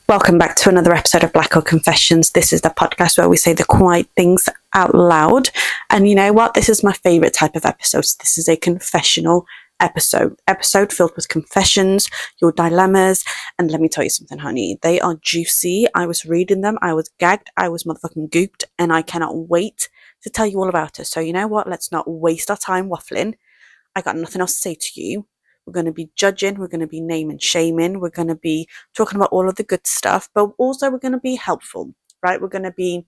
Welcome back to another episode of Black Hole Confessions. This is the podcast where we say the quiet things out loud. And you know what? This is my favourite type of episodes. This is a confessional episode filled with confessions, your dilemmas. And let me tell you something, honey. They are juicy. I was reading them. I was gagged. I was motherfucking gooped. And I cannot wait to tell you all about it. So you know what? Let's not waste our time waffling. I got nothing else to say to you. We're going to be judging, we're going to be naming, shaming, we're going to be talking about all of the good stuff, but also we're going to be helpful, right? We're going to be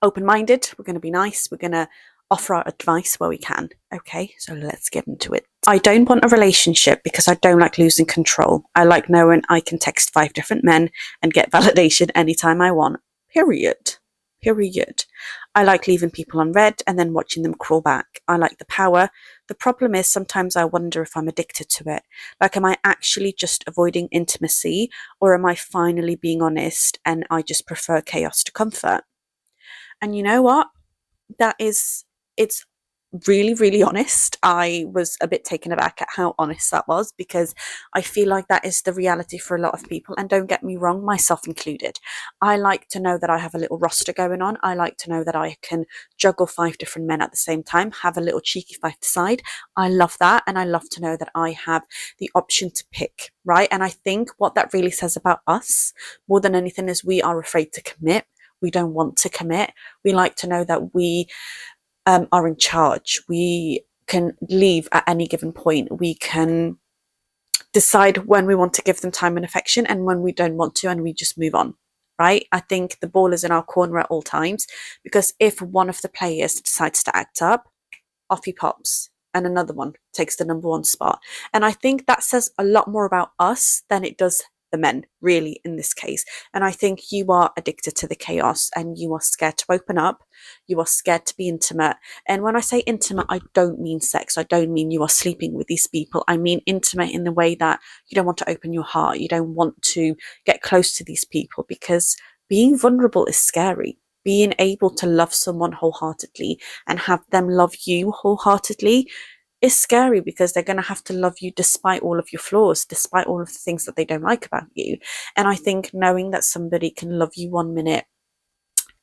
open-minded, we're going to be nice, we're going to offer our advice where we can. Okay, so let's get into it. I don't want a relationship because I don't like losing control. I like knowing I can text 5 different men and get validation anytime I want. Period. I like leaving people on read and then watching them crawl back. I like the power. The problem is sometimes I wonder if I'm addicted to it. Like, am I actually just avoiding intimacy, or am I finally being honest and I just prefer chaos to comfort? And you know what? It's really, really honest. I was a bit taken aback at how honest that was, because I feel like that is the reality for a lot of people. And don't get me wrong, myself included. I like to know that I have a little roster going on. I like to know that I can juggle 5 different men at the same time, have a little cheeky 5 to side. I love that. And I love to know that I have the option to pick, right? And I think what that really says about us more than anything is we are afraid to commit. We don't want to commit. We like to know that we are in charge. We can leave at any given point. We can decide when we want to give them time and affection and when we don't want to, and we just move on, right? I think the ball is in our corner at all times, because if one of the players decides to act up, off he pops and another one takes the number 1 spot. And I think that says a lot more about us than it does the men, really, in this case. And I think you are addicted to the chaos and you are scared to open up. You are scared to be intimate. And when I say intimate, I don't mean sex. I don't mean you are sleeping with these people. I mean intimate in the way that you don't want to open your heart. You don't want to get close to these people, because being vulnerable is scary. Being able to love someone wholeheartedly and have them love you wholeheartedly is scary, because they're going to have to love you despite all of your flaws, despite all of the things that they don't like about you. And I think knowing that somebody can love you 1 minute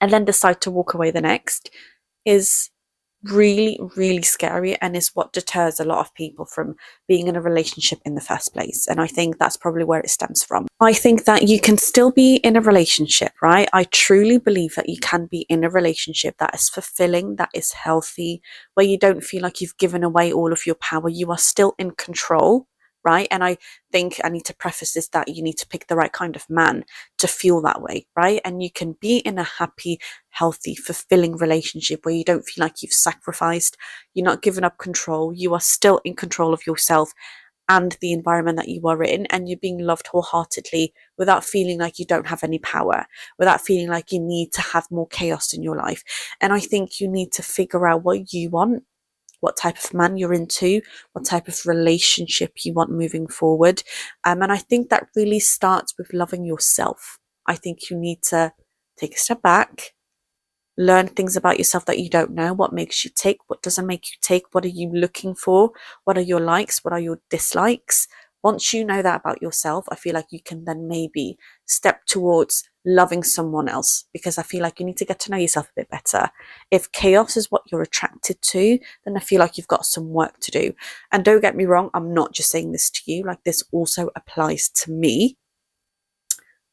and then decide to walk away the next is really, really scary, and is what deters a lot of people from being in a relationship in the first place. And I think that's probably where it stems from. I think that you can still be in a relationship, right? I truly believe that you can be in a relationship that is fulfilling, that is healthy, where you don't feel like you've given away all of your power. You are still in control, right? And I think I need to preface this that you need to pick the right kind of man to feel that way, right? And you can be in a happy, healthy, fulfilling relationship where you don't feel like you've sacrificed, you're not giving up control, you are still in control of yourself and the environment that you are in, and you're being loved wholeheartedly without feeling like you don't have any power, without feeling like you need to have more chaos in your life. And I think you need to figure out what you want, what type of man you're into, what type of relationship you want moving forward. And I think that really starts with loving yourself. I think you need to take a step back, learn things about yourself that you don't know. What makes you tick? What doesn't make you tick? What are you looking for? What are your likes? What are your dislikes? Once you know that about yourself, I feel like you can then maybe step towards loving someone else, because I feel like you need to get to know yourself a bit better. If chaos is what you're attracted to, then I feel like you've got some work to do. And don't get me wrong, I'm not just saying this to you, like this also applies to me.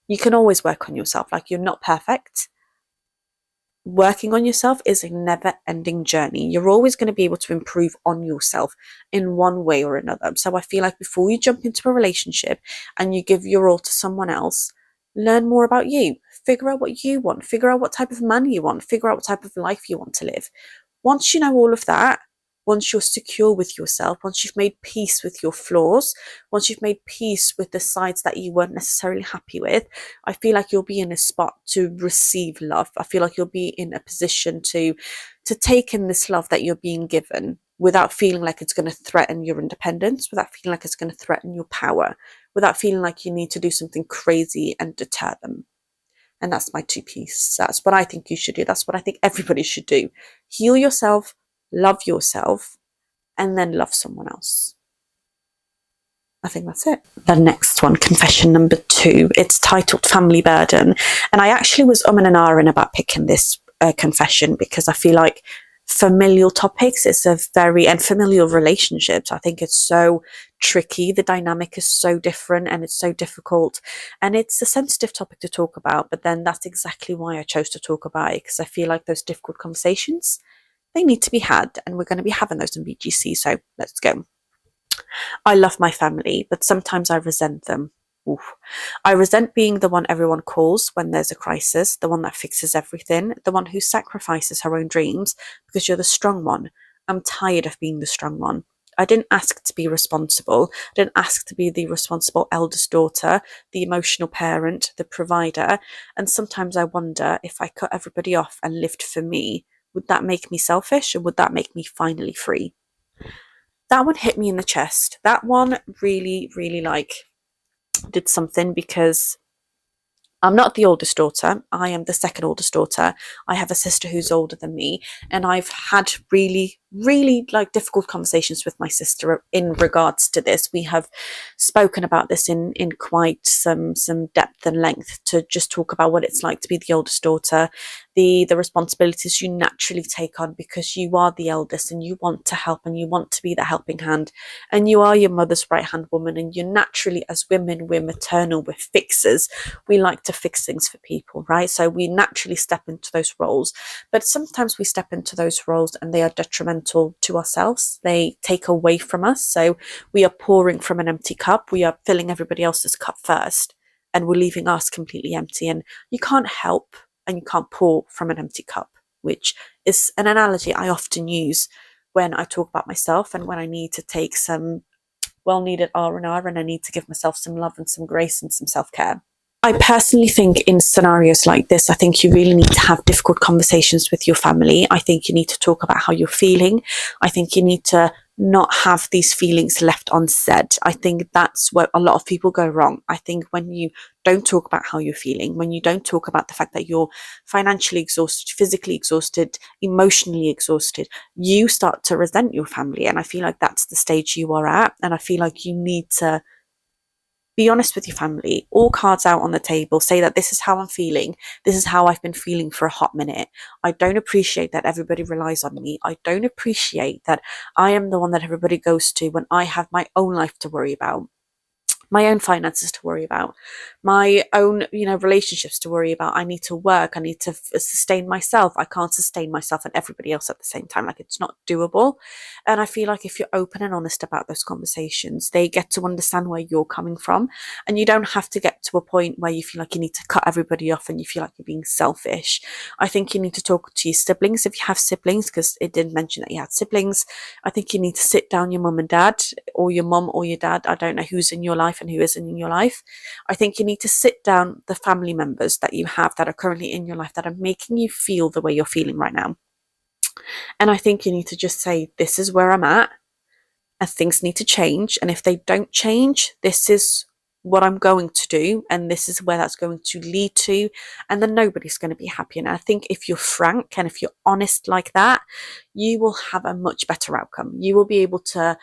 You can always work on yourself. Like, you're not perfect. Working on yourself is a never-ending journey. You're always going to be able to improve on yourself in one way or another. So I feel like before you jump into a relationship and you give your all to someone else, learn more about you. Figure out what you want. Figure out what type of man you want. Figure out what type of life you want to live. Once you know all of that, once you're secure with yourself, once you've made peace with your flaws, once you've made peace with the sides that you weren't necessarily happy with, I feel like you'll be in a spot to receive love. I feel like you'll be in a position to take in this love that you're being given without feeling like it's going to threaten your independence, without feeling like it's going to threaten your power, without feeling like you need to do something crazy and deter them. And that's my 2 piece. That's what I think you should do. That's what I think everybody should do. Heal yourself, love yourself, and then love someone else. I think that's it. The next one, confession number 2, it's titled Family Burden. And I actually was and ahhing about picking this confession because I feel like familial topics and familial relationships, I think it's so tricky. The dynamic is so different and it's so difficult. And it's a sensitive topic to talk about. But then that's exactly why I chose to talk about it, because I feel like those difficult conversations, they need to be had. And we're going to be having those in BGC. So let's go. I love my family, but sometimes I resent them. Oof. I resent being the one everyone calls when there's a crisis, the one that fixes everything, the one who sacrifices her own dreams because you're the strong one. I'm tired of being the strong one. I didn't ask to be responsible. I didn't ask to be the responsible eldest daughter, the emotional parent, the provider. And sometimes I wonder, if I cut everybody off and lived for me, would that make me selfish, or would that make me finally free? That one hit me in the chest. That one really, really did something, because I'm not the oldest daughter. I am the second oldest daughter. I have a sister who's older than me, and I've had really, really difficult conversations with my sister in regards to this. We have spoken about this in quite some depth and length, to just talk about what it's like to be the oldest daughter, the responsibilities you naturally take on because you are the eldest and you want to help and you want to be the helping hand, and you are your mother's right hand woman, and you naturally, as women, we're maternal, we're fixers. We like to fix things for people, right? So we naturally step into those roles, but sometimes we step into those roles and they are detrimental to ourselves. They take away from us. So we are pouring from an empty cup. We are filling everybody else's cup first, and we're leaving us completely empty. And you can't help and you can't pour from an empty cup, which is an analogy I often use when I talk about myself and when I need to take some well-needed R&R and I need to give myself some love and some grace and some self-care. I personally think in scenarios like this, I think you really need to have difficult conversations with your family. I think you need to talk about how you're feeling. I think you need to not have these feelings left unsaid. I think that's where a lot of people go wrong. I think when you don't talk about how you're feeling, when you don't talk about the fact that you're financially exhausted, physically exhausted, emotionally exhausted, you start to resent your family. And I feel like that's the stage you are at. And I feel like you need to be honest with your family, all cards out on the table, say that this is how I'm feeling. This is how I've been feeling for a hot minute. I don't appreciate that everybody relies on me. I don't appreciate that I am the one that everybody goes to when I have my own life to worry about, my own finances to worry about, my own, relationships to worry about. I need to work. I need to sustain myself. I can't sustain myself and everybody else at the same time. It's not doable. And I feel like if you're open and honest about those conversations, they get to understand where you're coming from. And you don't have to get to a point where you feel like you need to cut everybody off and you feel like you're being selfish. I think you need to talk to your siblings if you have siblings, because it didn't mention that you had siblings. I think you need to sit down your mum and dad, or your mum or your dad. I don't know who's in your life and who isn't in your life. I think you need to sit down the family members that you have that are currently in your life that are making you feel the way you're feeling right now. And I think you need to just say, this is where I'm at and things need to change. And if they don't change, this is what I'm going to do. And this is where that's going to lead to. And then nobody's going to be happy. And I think if you're frank and if you're honest like that, you will have a much better outcome. You will be able to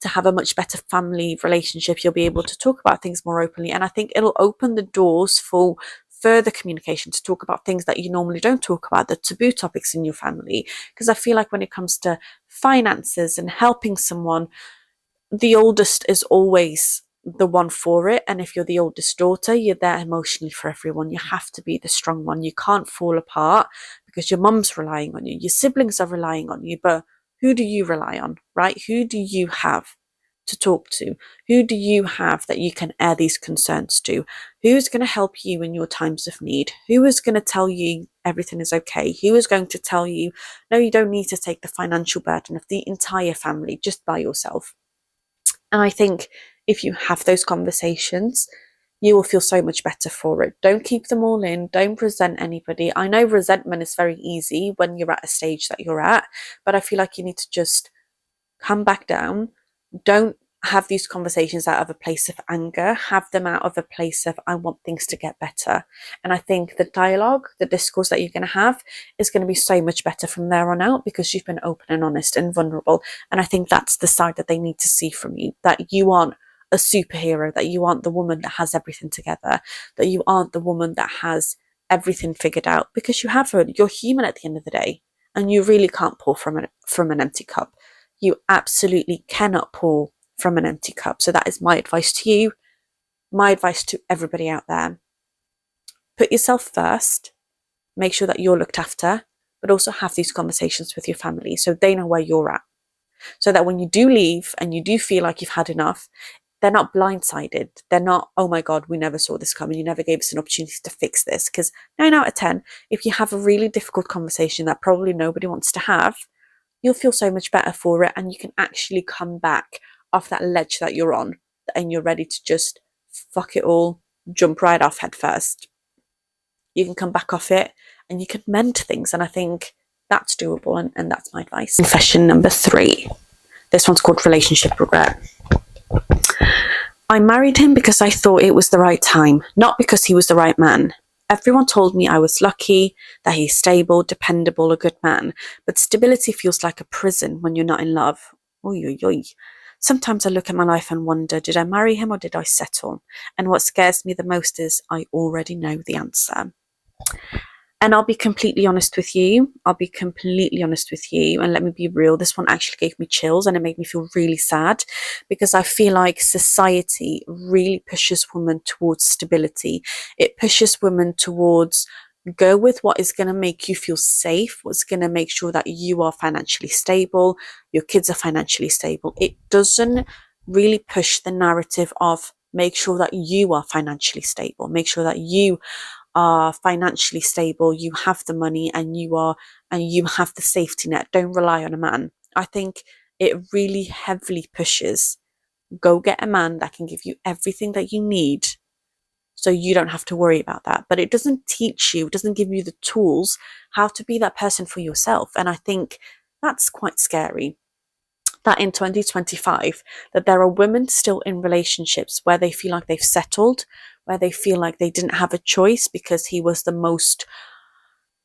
have a much better family relationship. You'll be able to talk about things more openly. And I think it'll open the doors for further communication, to talk about things that you normally don't talk about, the taboo topics in your family. Because I feel like when it comes to finances and helping someone, the oldest is always the one for it. And if you're the oldest daughter, you're there emotionally for everyone. You have to be the strong one. You can't fall apart because your mum's relying on you, your siblings are relying on you, but who do you rely on, right? Who do you have to talk to? Who do you have that you can air these concerns to? Who's going to help you in your times of need? Who is going to tell you everything is okay? Who is going to tell you, no, you don't need to take the financial burden of the entire family just by yourself? And I think if you have those conversations, you will feel so much better for it. Don't keep them all in. Don't resent anybody. I know resentment is very easy when you're at a stage that you're at, but I feel like you need to just come back down. Don't have these conversations out of a place of anger. Have them out of a place of, I want things to get better. And I think the dialogue, the discourse that you're going to have is going to be so much better from there on out, because you've been open and honest and vulnerable. And I think that's the side that they need to see from you, that you aren't a superhero, that you aren't the woman that has everything together, that you aren't the woman that has everything figured out, because you haven't. You're human at the end of the day, and you really can't pour from an empty cup. You absolutely cannot pour from an empty cup. So that is my advice to you, my advice to everybody out there. Put yourself first, make sure that you're looked after, but also have these conversations with your family so they know where you're at. So that when you do leave and you do feel like you've had enough, they're not blindsided. They're not, oh my God, we never saw this coming. You never gave us an opportunity to fix this. Because 9 out of 10, if you have a really difficult conversation that probably nobody wants to have, you'll feel so much better for it. And you can actually come back off that ledge that you're on, and you're ready to just fuck it all, jump right off head first. You can come back off it and you can mend things. And I think that's doable. And that's my advice. Confession number 3. This one's called relationship regret. I married him because I thought it was the right time, not because he was the right man. Everyone told me I was lucky, that he's stable, dependable, a good man. But stability feels like a prison when you're not in love. Oy, oy, oy. Sometimes I look at my life and wonder, did I marry him or did I settle? And what scares me the most is I already know the answer. And I'll be completely honest with you. And let me be real. This one actually gave me chills and it made me feel really sad, because I feel like society really pushes women towards stability. It pushes women towards go with what is going to make you feel safe, what's going to make sure that you are financially stable, your kids are financially stable. It doesn't really push the narrative of make sure that you are financially stable, make sure that you are financially stable, you have the money, and you have the safety net. Don't rely on a man. I think it really heavily pushes, go get a man that can give you everything that you need so you don't have to worry about that. But it doesn't teach you, it doesn't give you the tools how to be that person for yourself. And I think that's quite scary, that in 2025 that there are women still in relationships where they feel like they've settled, where they feel like they didn't have a choice because he was the most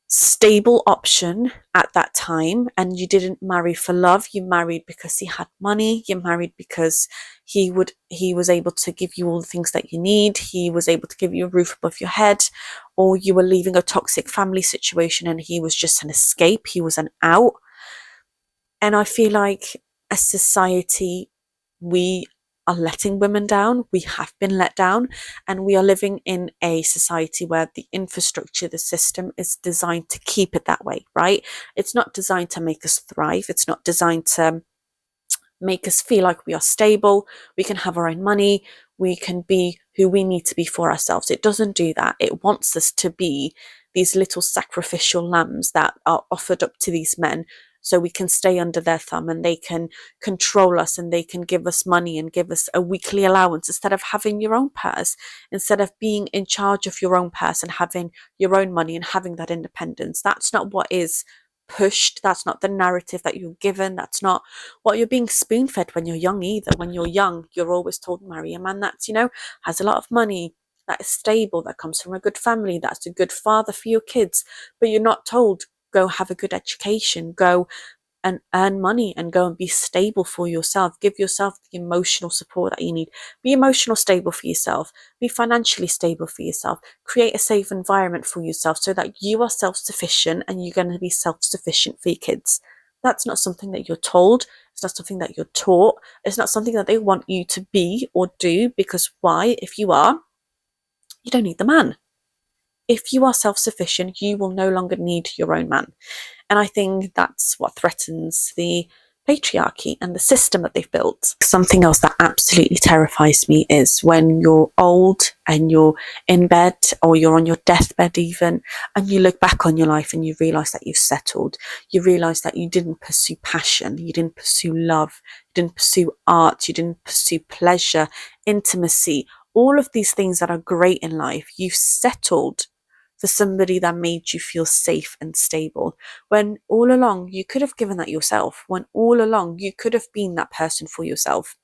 stable option at that time. And you didn't marry for love, you married because he had money, you married because he was able to give you all the things that you need, he was able to give you a roof above your head, or you were leaving a toxic family situation and he was just an escape, he was an out. And I feel like as society, we are letting women down. We have been let down, and we are living in a society where the infrastructure, the system is designed to keep it that way, right? It's not designed to make us thrive. It's not designed to make us feel like we are stable, we can have our own money, we can be who we need to be for ourselves. It doesn't do that. It wants us to be these little sacrificial lambs that are offered up to these men so we can stay under their thumb and they can control us and they can give us money and give us a weekly allowance instead of having your own purse, instead of being in charge of your own purse and having your own money and having that independence. That's not what is pushed. That's not the narrative that you're given. That's not what you're being spoon fed when you're young either. When you're young, you're always told marry a man that's, has a lot of money, that is stable, that comes from a good family, that's a good father for your kids. But you're not told go have a good education, go and earn money and go and be stable for yourself. Give yourself the emotional support that you need. Be emotional stable for yourself. Be financially stable for yourself. Create a safe environment for yourself so that you are self-sufficient and you're going to be self-sufficient for your kids. That's not something that you're told. It's not something that you're taught. It's not something that they want you to be or do, because why? If you are, you don't need the man. If you are self-sufficient, you will no longer need your own man. And I think that's what threatens the patriarchy and the system that they've built. Something else that absolutely terrifies me is when you're old and you're in bed or you're on your deathbed even, and you look back on your life and you realise that you've settled. You realise that you didn't pursue passion, you didn't pursue love, you didn't pursue art, you didn't pursue pleasure, intimacy, all of these things that are great in life. You've settled for somebody that made you feel safe and stable, when all along you could have given that yourself, when all along you could have been that person for yourself.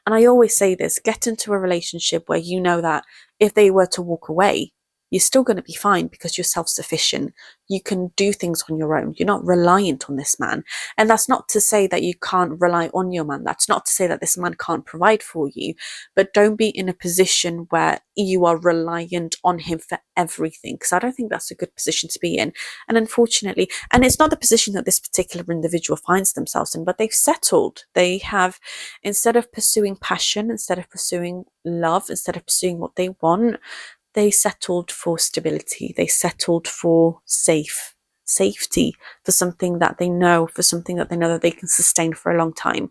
And I always say this, get into a relationship where you know that if they were to walk away, you're still going to be fine because you're self-sufficient. You can do things on your own. You're not reliant on this man. And that's not to say that you can't rely on your man. That's not to say that this man can't provide for you. But don't be in a position where you are reliant on him for everything, because I don't think that's a good position to be in. And unfortunately, and it's not the position that this particular individual finds themselves in, but they've settled. They have, instead of pursuing passion, instead of pursuing love, instead of pursuing what they want, they settled for stability. They settled for safety, for something that they know, that they can sustain for a long time.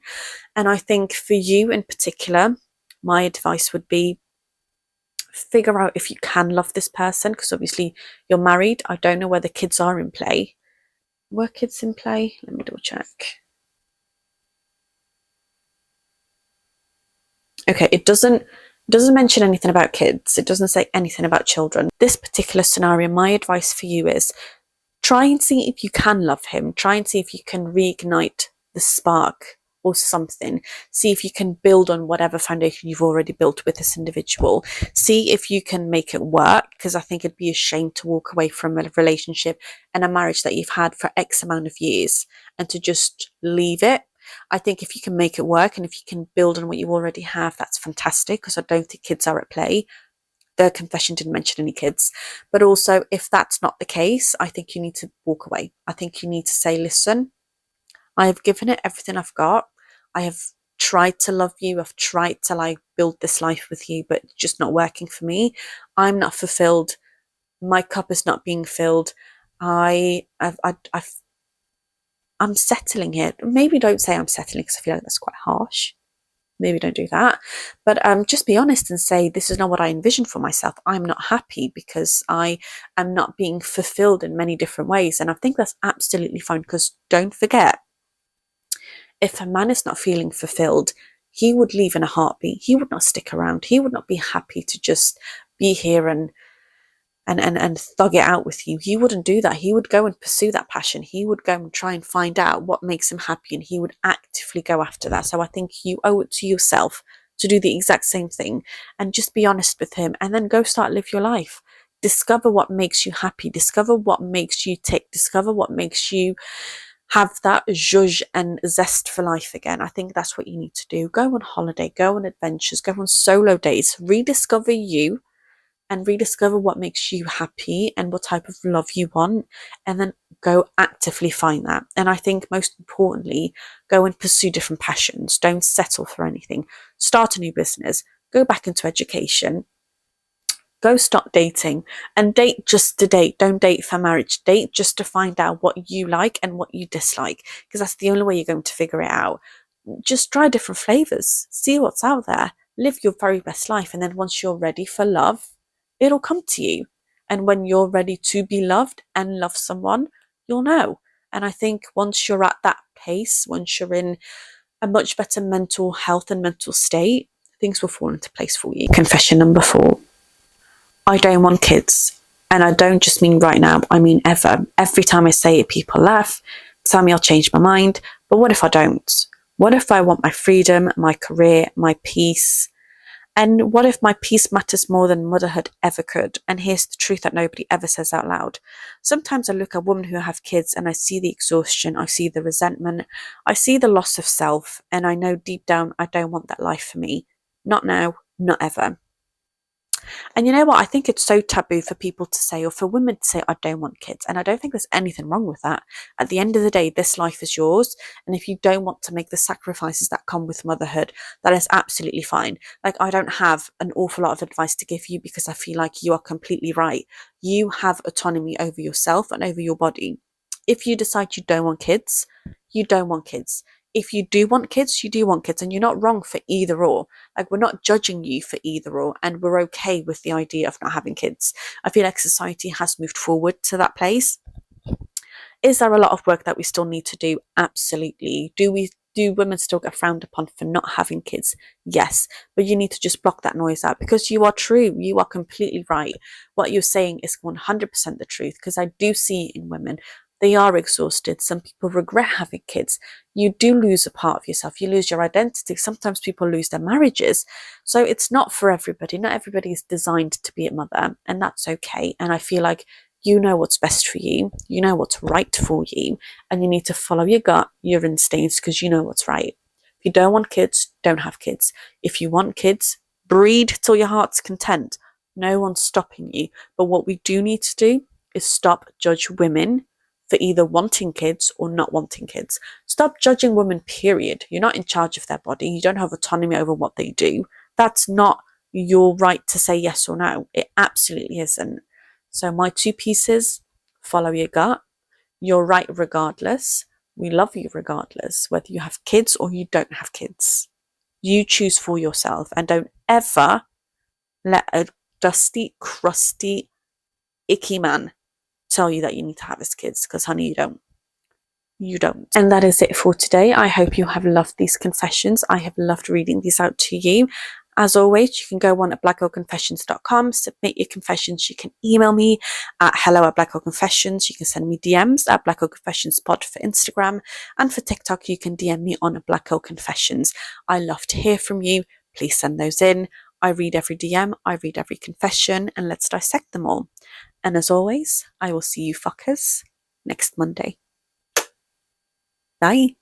And I think for you in particular, my advice would be, figure out if you can love this person, because obviously you're married. I don't know whether kids are in play. Were kids in play? Let me double check. Okay, it doesn't mention anything about kids. It doesn't say anything about children. This particular scenario, my advice for you is, try and see if you can love him. Try and see if you can reignite the spark or something. See if you can build on whatever foundation you've already built with this individual. See if you can make it work, because I think it'd be a shame to walk away from a relationship and a marriage that you've had for X amount of years and to just leave it. I think if you can make it work and if you can build on what you already have, that's fantastic, because I don't think kids are at play. The confession didn't mention any kids. But also, if that's not the case, I think you need to walk away. I think you need to say, listen, I have given it everything I've got. I have tried to love you. I've tried to build this life with you, but it's just not working for me. I'm not fulfilled. My cup is not being filled. I'm settling here. Maybe don't say I'm settling, because I feel like that's quite harsh. Maybe don't do that. But just be honest and say, this is not what I envisioned for myself. I'm not happy because I am not being fulfilled in many different ways. And I think that's absolutely fine, because don't forget, if a man is not feeling fulfilled, he would leave in a heartbeat. He would not stick around. He would not be happy to just be here and thug it out with you. He wouldn't do that. He would go and pursue that passion. He would go and try and find out what makes him happy, and he would actively go after that. So I think you owe it to yourself to do the exact same thing and just be honest with him, and then go start live your life. Discover what makes you happy. Discover what makes you tick. Discover what makes you have that zhuzh and zest for life again. I think that's what you need to do. Go on holiday, go on adventures, go on solo dates, rediscover you, and rediscover what makes you happy and what type of love you want, and then go actively find that. And I think most importantly, go and pursue different passions. Don't settle for anything. Start a new business, go back into education, go start dating, and date just to date. Don't date for marriage. Date just to find out what you like and what you dislike, because that's the only way you're going to figure it out. Just try different flavors, see what's out there, live your very best life, and then once you're ready for love, it'll come to you. And when you're ready to be loved and love someone, you'll know. And I think once you're at that pace, once you're in a much better mental health and mental state, things will fall into place for you. Confession number 4. I don't want kids. And I don't just mean right now, I mean ever. Every time I say it, people laugh, tell me I'll change my mind. But what if I don't? What if I want my freedom, my career, my peace? And what if my peace matters more than motherhood ever could? And here's the truth that nobody ever says out loud. Sometimes I look at women who have kids and I see the exhaustion, I see the resentment, I see the loss of self, and I know deep down I don't want that life for me. Not now, not ever. And you know what? I think it's so taboo for people to say, or for women to say, I don't want kids. And I don't think there's anything wrong with that. At the end of the day, this life is yours. And if you don't want to make the sacrifices that come with motherhood, that is absolutely fine. Like, I don't have an awful lot of advice to give you because I feel like you are completely right. You have autonomy over yourself and over your body. If you decide you don't want kids, you don't want kids. If you do want kids, you do want kids, and you're not wrong for either or. Like, we're not judging you for either or, and we're okay with the idea of not having kids. I feel like society has moved forward to that place. Is there a lot of work that we still need to do? Absolutely. Do women still get frowned upon for not having kids? Yes, but you need to just block that noise out, because you are true. You are completely right. What you're saying is 100% the truth, because I do see in women They are exhausted. Some people regret having kids. You do lose a part of yourself. You lose your identity. Sometimes people lose their marriages. So it's not for everybody. Not everybody is designed to be a mother, and that's okay. And I feel like you know what's best for you. You know what's right for you, and you need to follow your gut, your instincts, because you know what's right. If you don't want kids, don't have kids. If you want kids, breed till your heart's content. No one's stopping you. But what we do need to do is stop judge women for either wanting kids or not wanting kids. Stop judging women, period. You're not in charge of their body. You don't have autonomy over what they do. That's not your right to say yes or no. It absolutely isn't. So my 2 pieces: follow your gut. You're right regardless. We love you regardless, whether you have kids or you don't have kids. You choose for yourself, and don't ever let a dusty, crusty, icky man tell you that you need to have his kids, because honey, you don't. You don't. And that is it for today. I hope you have loved these confessions. I have loved reading these out to you. As always, you can go on at blackgirlconfessions.com, submit your confessions. You can email me at hello@blackgirlconfessions. You can send me DMs at blackgirlconfessionspod for Instagram, and for TikTok you can DM me on blackgirlconfessions. I love to hear from you. Please send those in. I read every DM, I read every confession, and let's dissect them all. And as always, I will see you fuckers next Monday. Bye.